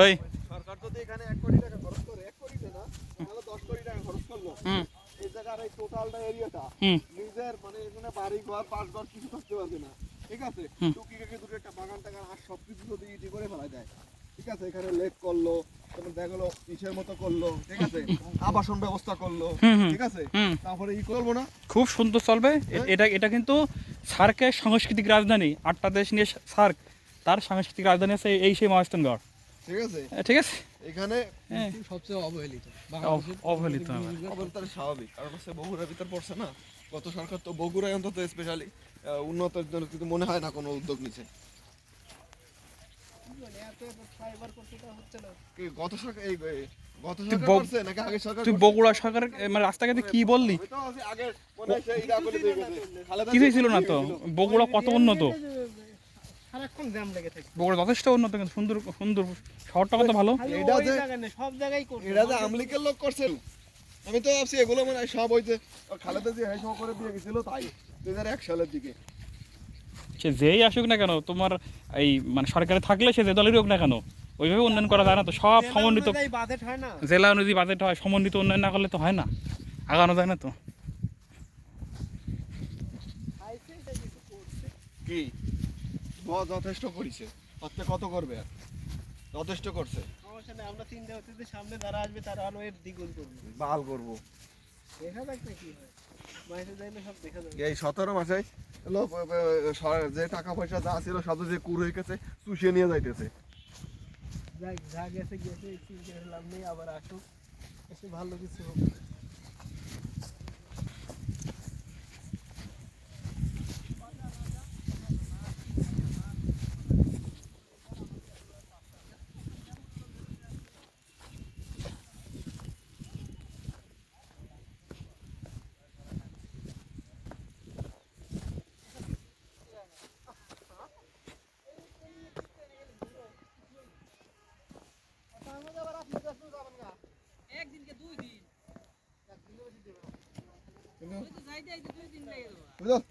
ওই সরকার যদি এখানে 1 কোটি টাকা খরচ করে, 1 কোটি না, তাহলে 10 কোটি টাকা খরচ করলো, এই জায়গার এই টোটালটা এরিয়াটা নিজের মানে এখানে বাড়ি ঘর পাঁচ ঘর কিছু থাকতে পারবে না, ঠিক আছে? টুকিটাকে দুটো একটা বাগান টাগান আর সবকিছু যদি ইটি করে ফেলা যায়, ঠিক আছে? এখানে লেক করলো, তারপর দেখালো ইসের মতো করলো, ঠিক আছে? আবাসন ব্যবস্থা করলো, ঠিক আছে? তারপরে ই করবো না, খুব সুন্দর চলবে। এটা এটা কিন্তু সার্কের সাংস্কৃতিক রাজধানী, 8টা দেশ নিয়ে সার্ক, তার সাংস্কৃতিক রাজধানী আছে এই সেই মহাস্থানগড়, ঠিক আছে? ঠিক আছে। এখানে সবচেয়ে অবহেলিত অবহেলিত অবহেলিত স্বাভাবিক, কারণ হচ্ছে বগুড়ার ভিতর পড়ছে না, গত সরকার তো বগুড়ায় অন্তত স্পেশালি উন্নতের জন্য কিন্তু মনে হয় না কোনো উদ্যোগ নিচ্ছে। কি গত সরকার এই গত সরকার করছে নাকি আগের সরকার? তুই বগুড়া সরকারের মানে রাস্তাঘাটে কি বললি? আমি তো আগে মনে হয় সেই ইরা করে দিয়ে গেছে, খালেদা কিছুই ছিল না তো। বগুড়া কত উন্নত, সারাক্ষণ জ্যাম লেগে থাকে। বগুড়া যথেষ্ট উন্নত, কিন্তু সুন্দর সুন্দর, শহরটা কত ভালো। এটা যে সব জায়গায় করছে, এরা যে আমলিকের লোক করছে, আমি তো ভাবছি এগুলো মানে সব ওই যে খালেদা যে হেসম করে দিয়ে গেছিল তাই 2001 সালের দিকে। সে যেই আসুক না কেন, তোমার এই মানে সরকারে থাকলে সে যে দলেরই হোক না কেন, ওইভাবে উন্নয়ন করা যায় না তো। সব সমন্বিত, বাজেট হয় না, জেলা অনুযায়ী বাজেট হয়, সমন্বিত উন্নয়ন না করলে তো হয় না, আগানো যায় না তো। কি যথেষ্ট করেছে, তাতে কত করবে আর? যথেষ্ট করছে, সমস্যা নেই। আমরা চিন্তা করতেছি সামনে যারা আসবে তারা আরো এর দ্বিগুণ করবে, বাল করবো। দেখা যাক না কি হয়, মাসে যাইলে সব দেখা যাবে। এই 17 মাসে যে টাকা পয়সা যা ছিল সব যে কুর হয়ে গেছে, চুষিয়ে নিয়ে যাইতেছে। যাক, যা গেছে গেছে, চিন্তা করে লাভ নেই, আবার আসুক, এসে ভালো কিছু হোক। একদিনকে 2 দিন, কিন্তু ওই তো যাইতে যাইতে 2 দিন লেগে যাবে। বুঝলো?